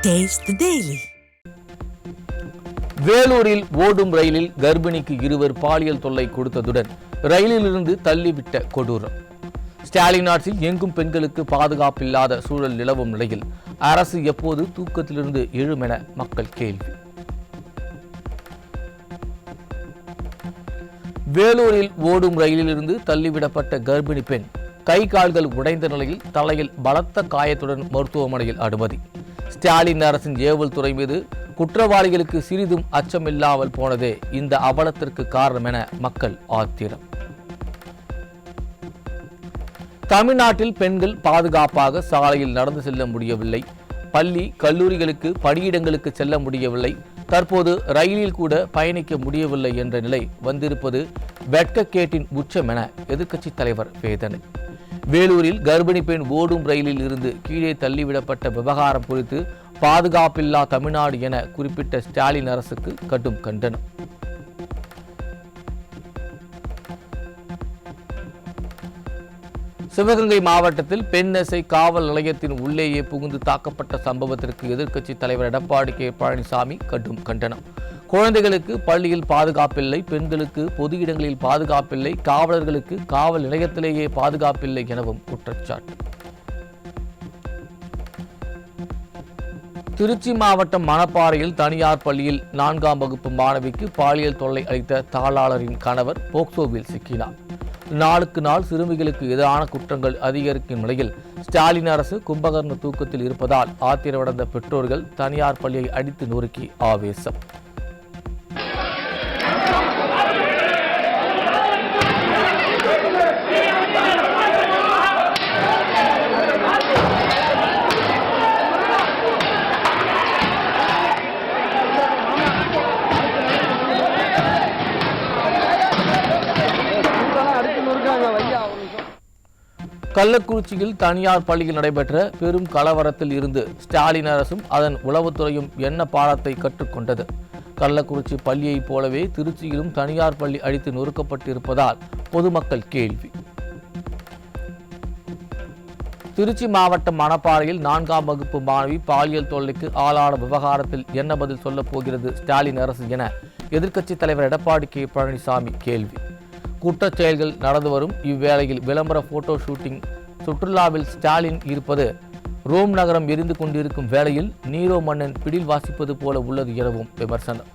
Taste the Daily. வேலூரில் ஓடும் ரயிலில் கர்ப்பிணிக்கு இருவர் பாலியல் தொல்லை கொடுத்ததுடன் ரயிலிலிருந்து தள்ளிவிட்ட கொடூரம். ஸ்டாலின் ஆட்சியில் எங்கும் பெண்களுக்கு பாதுகாப்பில்லாத சூழல் நிலவும் நிலையில் அரசு எப்போது தூக்கத்திலிருந்து எழும் என மக்கள் கேள்வி. வேலூரில் ஓடும் ரயிலிலிருந்து தள்ளிவிடப்பட்ட கர்ப்பிணி பெண் கை கால்கள் உடைந்த நிலையில் தலையில் பலத்த காயத்துடன் மருத்துவமனையில் அனுமதி. ஸ்டாலின் அரசின் ஏவல் துறை மீது குற்றவாளிகளுக்கு சிறிதும் அச்சமில்லாமல் போனதே இந்த அவலத்திற்கு காரணம் என மக்கள் ஆத்திரம். தமிழ்நாட்டில் பெண்கள் பாதுகாப்பாக சாலையில் நடந்து செல்ல முடியவில்லை, பள்ளி கல்லூரிகளுக்கு பணியிடங்களுக்கு செல்ல முடியவில்லை, தற்போது ரயிலில் கூட பயணிக்க முடியவில்லை என்ற நிலை வந்திருப்பது வெட்கக்கேட்டின் உச்சம் என எதிர்க்கட்சித் தலைவர் வேதனை. வேலூரில் கர்ப்பிணி பெண் ஓடும் ரயிலில் இருந்து கீழே தள்ளிவிடப்பட்ட விவகாரம் குறித்து பாதுகாப்பில்லா தமிழ்நாடு என குறிப்பிட்ட ஸ்டாலின் அரசுக்கு கடும் கண்டனம். சிவகங்கை மாவட்டத்தில் பெண்ணெசை காவல் நிலையத்தின் உள்ளேயே புகுந்து தாக்கப்பட்ட சம்பவத்திற்கு எதிர்க்கட்சித் தலைவர் எடப்பாடி கே பழனிசாமி கடும் கண்டனம். குழந்தைகளுக்கு பள்ளியில் பாதுகாப்பில்லை, பெண்களுக்கு பொது இடங்களில் பாதுகாப்பில்லை, காவலர்களுக்கு காவல் நிலையத்திலேயே பாதுகாப்பில்லை எனவும் குற்றச்சாட்டு. திருச்சி மாவட்டம் மணப்பாறையில் தனியார் பள்ளியில் 4ஆம் வகுப்பு மாணவிக்கு பாலியல் தொல்லை அளித்த தாளாளரின் கணவர் போக்சோவில் சிக்கினார். நாளுக்கு நாள் சிறுமிகளுக்கு எதிரான குற்றங்கள் அதிகரிக்கும் நிலையில் ஸ்டாலின் அரசு கும்பகர்ண தூக்கத்தில் இருப்பதால் ஆத்திரமடைந்த பெற்றோர்கள் தனியார் பள்ளியை அடித்து நொறுக்கி ஆவேசம். கள்ளக்குறிச்சியில் தனியார் பள்ளியில் நடைபெற்ற பெரும் கலவரத்தில் இருந்து ஸ்டாலின் அரசும் அதன் உளவுத்துறையும் என்ன பாடத்தை கற்றுக்கொண்டது? கள்ளக்குறிச்சி பள்ளியைப் போலவே திருச்சியிலும் தனியார் பள்ளி அடித்து நொறுக்கப்பட்டிருப்பதால் பொதுமக்கள் கேள்வி. திருச்சி மாவட்டம் மணப்பாறையில் 4ஆம் வகுப்பு மாணவி பாலியல் தொல்லைக்கு ஆளான விவகாரத்தில் என்ன பதில் சொல்லப் போகிறது ஸ்டாலின் அரசு என எதிர்க்கட்சித் தலைவர் எடப்பாடி கே பழனிசாமி கேள்வி. குற்றச் செயல்கள் நடந்து வரும் இவ்வேளையில் விளம்பர போட்டோ ஷூட்டிங் சுற்றுலாவில் ஸ்டாலின் இருப்பது ரோம் நகரம் எரிந்து கொண்டிருக்கும் வேளையில் நீரோ மன்னன் பிடில் வாசிப்பது போல உள்ளது எனவும் விமர்சனம்.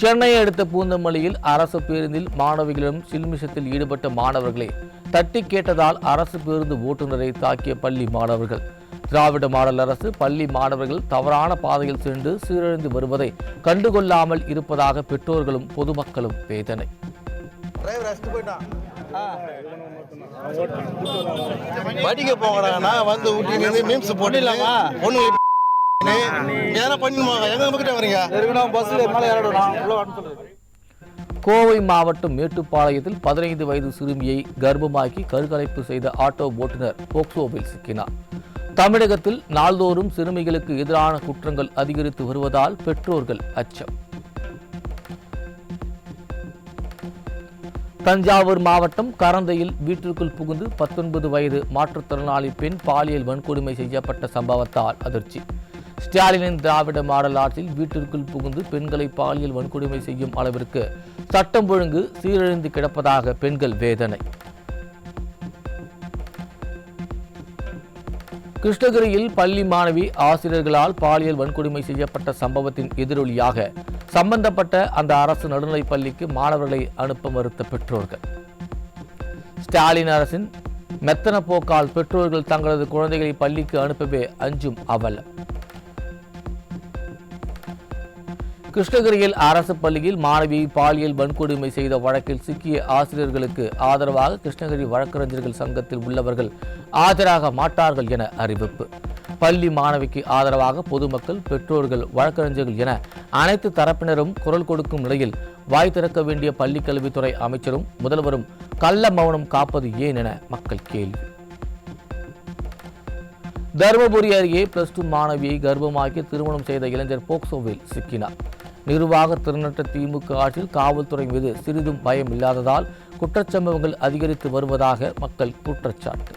சென்னையை அடுத்த பூந்தமல்லியில் அரசு பேருந்தில் மாணவிகளிடம் சில்மிஷத்தில் ஈடுபட்ட மாணவர்களை தட்டி கேட்டதால் அரசு பேருந்து ஓட்டுநரை தாக்கிய பள்ளி மாணவர்கள். திராவிட மாடல் அரசு பள்ளி மாணவர்கள் தவறான பாதையில் சென்று சீரழிந்து வருவதை கண்டுகொள்ளாமல் இருப்பதாக பெற்றோர்களும் பொதுமக்களும் வேதனை. படிக்க போகிறாங்கன்னா வந்து ஊட்டி மீம்ஸ் போடலாமா ஒண்ணு கோவை மாவட்டம் மேட்டுப்பாளையத்தில் 15 வயது சிறுமியை கர்ப்பமாக்கி கருக்கலைப்பு செய்த ஆட்டோ ஓட்டுநர் போக்சோவில் சிக்கினார். தமிழகத்தில் நாள்தோறும் சிறுமிகளுக்கு எதிரான குற்றங்கள் அதிகரித்து வருவதால் பெற்றோர்கள் அச்சம். தஞ்சாவூர் மாவட்டம் கரந்தையில் வீட்டிற்குள் புகுந்து 19 வயது மாற்றுத்திறனாளி பெண் பாலியல் வன்கொடுமை செய்யப்பட்ட சம்பவத்தால் அதிர்ச்சி. ஸ்டாலினின் திராவிட மாடல் ஆட்சியில் வீட்டிற்குள் புகுந்து பெண்களை பாலியல் வன்கொடுமை செய்யும் அளவிற்கு சட்டம் ஒழுங்கு சீரழிந்து கிடப்பதாக பெண்கள் வேதனை. கிருஷ்ணகிரியில் பள்ளி மாணவி ஆசிரியர்களால் பாலியல் வன்கொடுமை செய்யப்பட்ட சம்பவத்தின் எதிரொலியாக சம்பந்தப்பட்ட அந்த அரசு நடுநிலைப் பள்ளிக்கு மாணவர்களை அனுப்ப மறுத்த பெற்றோர்கள். ஸ்டாலின் அரசின் மெத்தன போக்கால் பெற்றோர்கள் தங்களது குழந்தைகளை பள்ளிக்கு அனுப்பவே அஞ்சும் அவலம். கிருஷ்ணகிரியில் அரசு பள்ளியில் மாணவியை பாலியல் வன்கொடுமை செய்த வழக்கில் சிக்கிய ஆசிரியர்களுக்கு ஆதரவாக கிருஷ்ணகிரி வழக்கறிஞர்கள் சங்கத்தில் உள்ளவர்கள் ஆஜராக மாட்டார்கள் என அறிவிப்பு. பள்ளி மாணவிக்கு ஆதரவாக பொதுமக்கள், பெற்றோர்கள், வழக்கறிஞர்கள் என அனைத்து தரப்பினரும் குரல் கொடுக்கும் நிலையில் வாய் திறக்க வேண்டிய பள்ளிக் கல்வித்துறை அமைச்சரும் முதல்வரும் கள்ள மௌனம் காப்பது ஏன் என மக்கள் கேள்வி. தருமபுரி அருகே +2 மாணவியை கர்ப்பமாக்கி திருமணம் செய்த இளைஞர் போக்சோவில் சிக்கினார். நிர்வாக திறனற்ற திமுக ஆட்சியில் காவல்துறை மீது சிறிதும் பயம் இல்லாததால் குற்றச்சம்பவங்கள் அதிகரித்து வருவதாக மக்கள் குற்றச்சாட்டு.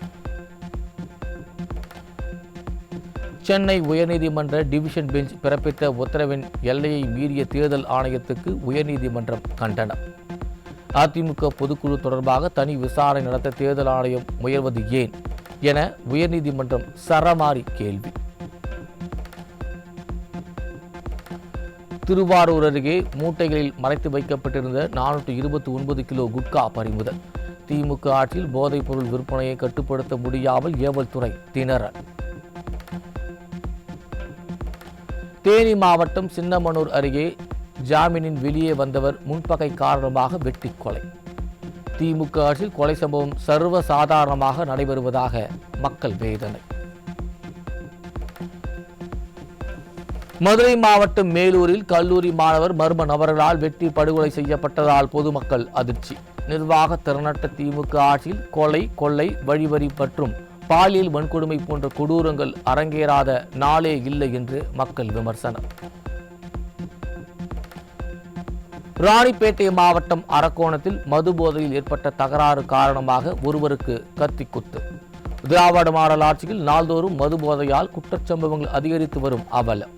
சென்னை உயர்நீதிமன்ற டிவிஷன் பெஞ்ச் பிறப்பித்த உத்தரவின் எல்லையை மீறிய தேர்தல் ஆணையத்துக்கு உயர்நீதிமன்றம் கண்டனம். அதிமுக பொதுக்குழு தொடர்பாக தனி விசாரணை நடத்த தேர்தல் ஆணையம் முயல்வது ஏன் என உயர்நீதிமன்றம் சரமாரி கேள்வி. திருவாரூர் அருகே மூட்டைகளில் மறைத்து வைக்கப்பட்டிருந்த 429 கிலோ குட்கா பறிமுதல். திமுக ஆட்சியில் போதைப் பொருள் விற்பனையை கட்டுப்படுத்த முடியாமல் ஏவல்துறை திணறல். தேனி மாவட்டம் சின்னமனூர் அருகே ஜாமீனின் வெளியே வந்தவர் முன்பகை காரணமாக வெட்டி கொலை. திமுக ஆட்சியில் கொலை சம்பவம் சர்வசாதாரணமாக நடைபெறுவதாக மக்கள் வேதனை. மதுரை மாவட்டம் மேலூரில் கல்லூரி மாணவர் மர்ம நபர்களால் வெட்டி படுகொலை செய்யப்பட்டதால் பொதுமக்கள் அதிர்ச்சி. நிர்வாக திறனற்ற திமுக ஆட்சியில் கொலை, கொள்ளை, வழிவரி மற்றும் பாலியல் வன்கொடுமை போன்ற கொடூரங்கள் அரங்கேறாத நாளே இல்லை என்று மக்கள் விமர்சனம். ராணிப்பேட்டை மாவட்டம் அரக்கோணத்தில் மது போதையில் ஏற்பட்ட தகராறு காரணமாக ஒருவருக்கு கத்திக்குத்து. திராவிட மாடல் ஆட்சியில் நாள்தோறும் மது போதையால் குற்றச்சம்பவங்கள் அதிகரித்து வரும் அவலம்.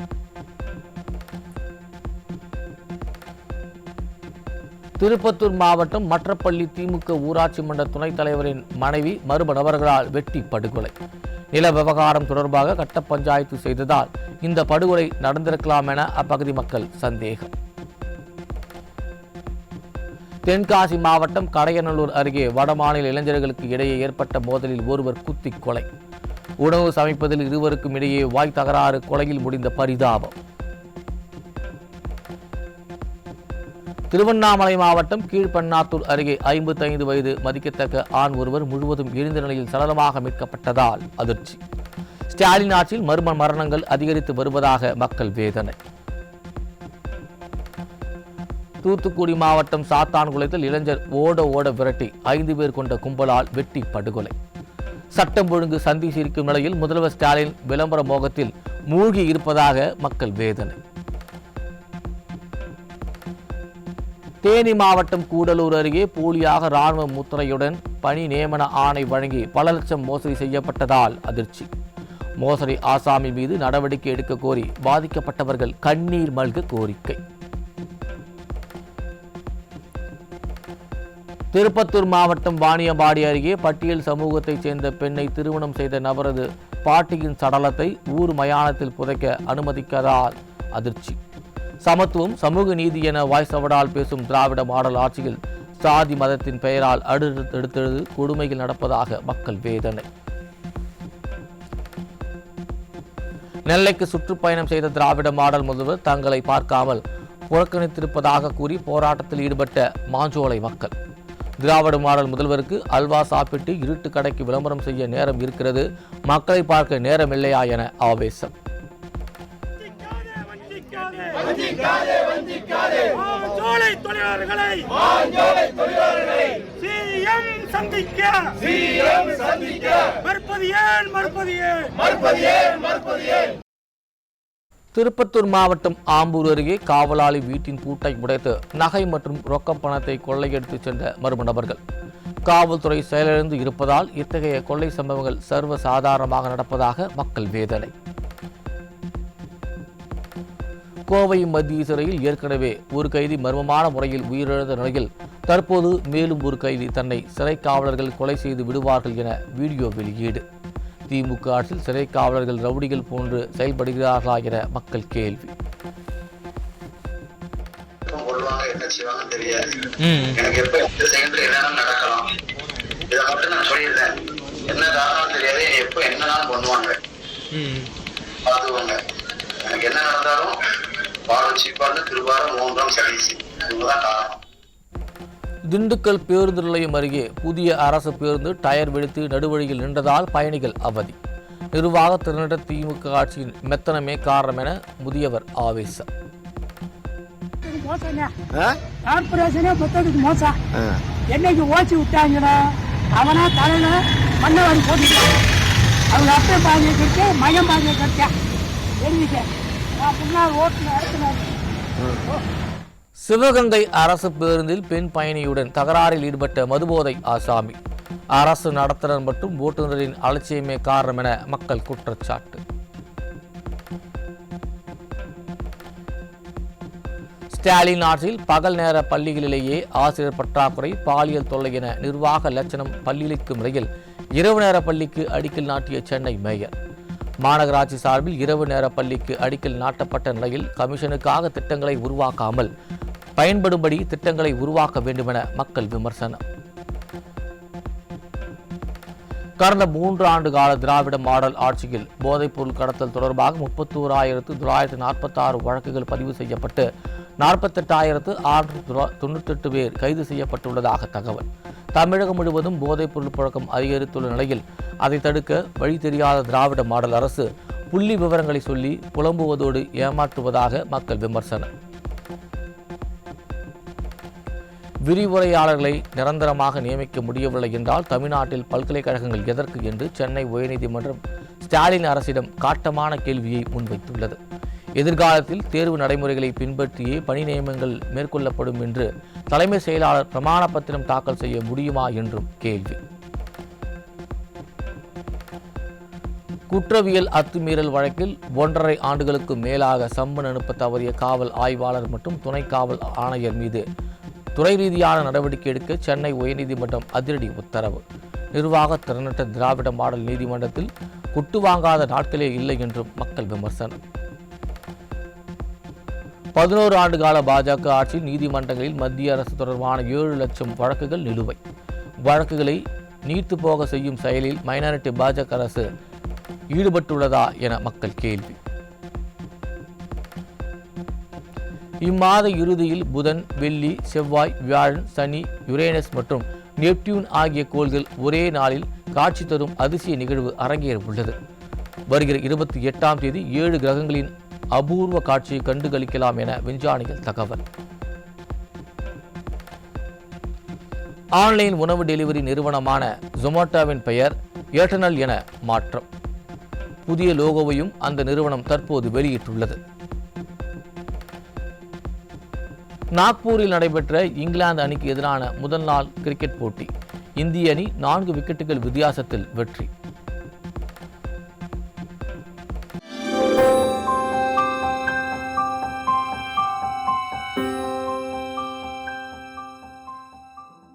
திருப்பத்தூர் மாவட்டம் மற்றப்பள்ளி திமுக ஊராட்சி மன்ற துணைத் தலைவரின் மனைவி மர்ம நபர்களால் வெட்டி படுகொலை. நில விவகாரம் தொடர்பாக கட்ட பஞ்சாயத்து செய்ததால் இந்த படுகொலை நடந்திருக்கலாம் என அப்பகுதி மக்கள் சந்தேகம். தென்காசி மாவட்டம் கடையநல்லூர் அருகே வடமாநில இளைஞர்களுக்கு இடையே ஏற்பட்ட மோதலில் ஒருவர் குத்தி கொலை. உணவு சமைப்பதில் இருவருக்கும் இடையே வாய் தகராறு, கொலையில் முடிந்த பரிதாபம். திருவண்ணாமலை மாவட்டம் கீழ்பண்ணாத்தூர் அருகே 55 வயது மதிக்கத்தக்க ஆண் ஒருவர் முழுவதும் எரிந்த நிலையில் சடலமாக மீட்கப்பட்டதால் அதிர்ச்சி. ஸ்டாலின் ஆட்சியில் மர்ம மரணங்கள் அதிகரித்து வருவதாக மக்கள் வேதனை. தூத்துக்குடி மாவட்டம் சாத்தான்குளத்தில் இளைஞர் ஓட விரட்டி 5 பேர் கொண்ட கும்பலால் வெட்டி படுகொலை. சட்டம் ஒழுங்கு சந்தி சிரிக்கும் நிலையில் முதல்வர் ஸ்டாலின் விளம்பர மோகத்தில் மூழ்கி இருப்பதாக மக்கள் வேதனை. தேனி மாவட்டம் கூடலூர் அருகே போலியாக ராணுவ முத்திரையுடன் பணி நியமன ஆணை வழங்கி பல லட்சம் மோசடி செய்யப்பட்டதால் அதிர்ச்சி. மோசடி ஆசாமி மீது நடவடிக்கை எடுக்க கோரி பாதிக்கப்பட்டவர்கள் கண்ணீர் மல்க கோரிக்கை. திருப்பத்தூர் மாவட்டம் வாணியம்பாடி அருகே பட்டியல் சமூகத்தைச் சேர்ந்த பெண்ணை திருமணம் செய்த நபரது பாட்டியின் சடலத்தை ஊர் மயானத்தில் புதைக்க அனுமதிக்காததால் அதிர்ச்சி. சமத்துவம், சமூக நீதி என வாய்சவடால் பேசும் திராவிட மாடல் ஆட்சியில் சாதி மதத்தின் பெயரால் அடுத்தடுத்து கொடுமைகள் நடப்பதாக மக்கள் வேதனை. நெல்லைக்கு சுற்றுப்பயணம் செய்த திராவிட மாடல் முதல்வர் தங்களை பார்க்காமல் புறக்கணித்திருப்பதாக கூறி போராட்டத்தில் ஈடுபட்ட மாஞ்சோலை மக்கள். திராவிட மாடல் முதல்வருக்கு அல்வா சாப்பிட்டு இருட்டு கடைக்கு விளம்பரம் செய்ய நேரம் இருக்கிறது, மக்களை பார்க்க நேரமில்லையா என ஆவேசம். திருப்பத்தூர் மாவட்டம் ஆம்பூர் அருகே காவலாளி வீட்டின் பூட்டை உடைத்து நகை மற்றும் ரொக்க பணத்தை கொள்ளையடித்து சென்ற மர்ம நபர்கள். காவல்துறை செயலிழந்து இருப்பதால் இத்தகைய கொள்ளை சம்பவங்கள் சர்வசாதாரணமாக நடப்பதாக மக்கள் வேதனை. கோவை மத்திய சிறையில் ஏற்கனவே ஒரு கைதி மர்மமான முறையில் உயிரிழந்த நிலையில் தற்போது மேலும் ஒரு கைதி தன்னை சிறை காவலர்கள் கொலை செய்து விடுவார்கள் என வீடியோ வெளியீடு. திமுக ஆட்சியில் சிறை காவலர்கள் ரவுடிகள் போன்று செயல்படுகிறார்களா என மக்கள் கேள்வி. திண்டுக்கல் பேருந்து நிலையம் அருகே புதிய அரசு பேருந்து டயர் வெடித்து நடுவழியில் நின்றதால் பயணிகள் அவதி. நிர்வாக திறனற்ற திமுக ஆட்சியின் மெத்தனமே காரணம் என முதியவர் ஆவேசம். என்னைக்கு ஓச்சி விட்டாங்கடா அவனா தலையில மண்ணவாடி போட்டுட்டான். அவங்க அப்பே பாதிக்க மயம் பாதிக்க சிவகங்கை அரசு பேருந்தில் பெண் பயணியுடன் தகராறில் ஈடுபட்ட மதுபோதை ஆசாமி. அரசு நடத்துனர் மற்றும் ஓட்டுநரின் அலட்சியமே காரணம் என மக்கள் குற்றச்சாட்டு. ஸ்டாலின் ஆட்சியில் பகல் நேர பள்ளிகளிலேயே ஆசிரியர் பற்றாக்குறை, பாலியல் தொல்லை என நிர்வாக லட்சணம் பள்ளிக்கும் நிலையில் இரவு நேர பள்ளிக்கு அடிக்கல் நாட்டிய சென்னை மேயர். மாநகராட்சி சார்பில் இரவு நேர பள்ளிக்கு அடிக்கல் நாட்டப்பட்ட நிலையில் கமிஷனுக்காக திட்டங்களை உருவாக்காமல் பயன்படும்படி திட்டங்களை உருவாக்க வேண்டுமென மக்கள் விமர்சனம். கடந்த 3 ஆண்டு கால திராவிட மாடல் ஆட்சியில் போதைப்பொருள் கடத்தல் தொடர்பாக 31,946 வழக்குகள் பதிவு செய்யப்பட்டு 48,698 பேர் கைது செய்யப்பட்டுள்ளதாக தகவல். தமிழகம் முழுவதும் போதைப்பொருள் புழக்கம் அதிகரித்துள்ள நிலையில் அதை தடுக்க வழி தெரியாத திராவிட மாடல் அரசு புள்ளி விவரங்களை சொல்லி புலம்புவதோடு ஏமாற்றுவதாக மக்கள் விமர்சனம். விரிவுரையாளர்களை நிரந்தரமாக நியமிக்க முடியவில்லை என்றால் தமிழ்நாட்டில் பல்கலைக்கழகங்கள் எதற்கு என்று சென்னை உயர்நீதிமன்றம் ஸ்டாலின் அரசிடம் காட்டமான கேள்வியை முன்வைத்துள்ளது. எதிர்காலத்தில் தேர்வு நடைமுறைகளை பின்பற்றியே பணி நியமனங்கள் மேற்கொள்ளப்படும் என்று தலைமை செயலாளர் பிரமாண பத்திரம் தாக்கல் செய்ய முடியுமா என்றும் கேள்வி. குற்றவியல் அத்துமீறல் வழக்கில் 1.5 ஆண்டுகளுக்கு மேலாக சம்மன் அனுப்ப தவறிய காவல் ஆய்வாளர் மற்றும் துணை காவல் ஆணையர் மீது துறை ரீதியான நடவடிக்கை எடுக்க சென்னை உயர்நீதிமன்றம் அதிரடி உத்தரவு. நிர்வாக திறனற்ற திராவிட மாடல் நீதிமன்றத்தில் குட்டு வாங்காத நாட்களே இல்லை என்றும் மக்கள் விமர்சனம். 11 ஆண்டு கால பாஜக ஆட்சியில் நீதிமன்றங்களில் மத்திய அரசு தொடர்பான 7 லட்சம் வழக்குகள் நிலுவை. வழக்குகளை நீர்த்து போக செய்யும் செயலில் மைனாரிட்டி பாஜக அரசு ஈடுபட்டுள்ளதா என மக்கள் கேள்வி. இம்மாத இறுதியில் புதன், வெள்ளி, செவ்வாய், வியாழன், சனி, யுரேனஸ் மற்றும் நெப்டியூன் ஆகிய கோள்கள் ஒரே நாளில் காட்சி தரும் அதிசய நிகழ்வு அரங்கேற உள்ளது. வருகிற 28ஆம் தேதி 7 கிரகங்களின் அபூர்வ காட்சியை கண்டுகளிக்கலாம் என விஞ்ஞானிகள் தகவல். ஆன்லைன் உணவு டெலிவரி நிறுவனமான ஜொமேட்டோவின் பெயர் ஏர்டெல் என மாற்றம். புதிய லோகோவையும் அந்த நிறுவனம் தற்போது வெளியிட்டுள்ளது. நாக்பூரில் நடைபெற்ற இங்கிலாந்து அணிக்கு எதிரான முதல் நாள் கிரிக்கெட் போட்டி இந்திய அணி 4 விக்கெட்டுகள் வித்தியாசத்தில் வெற்றி.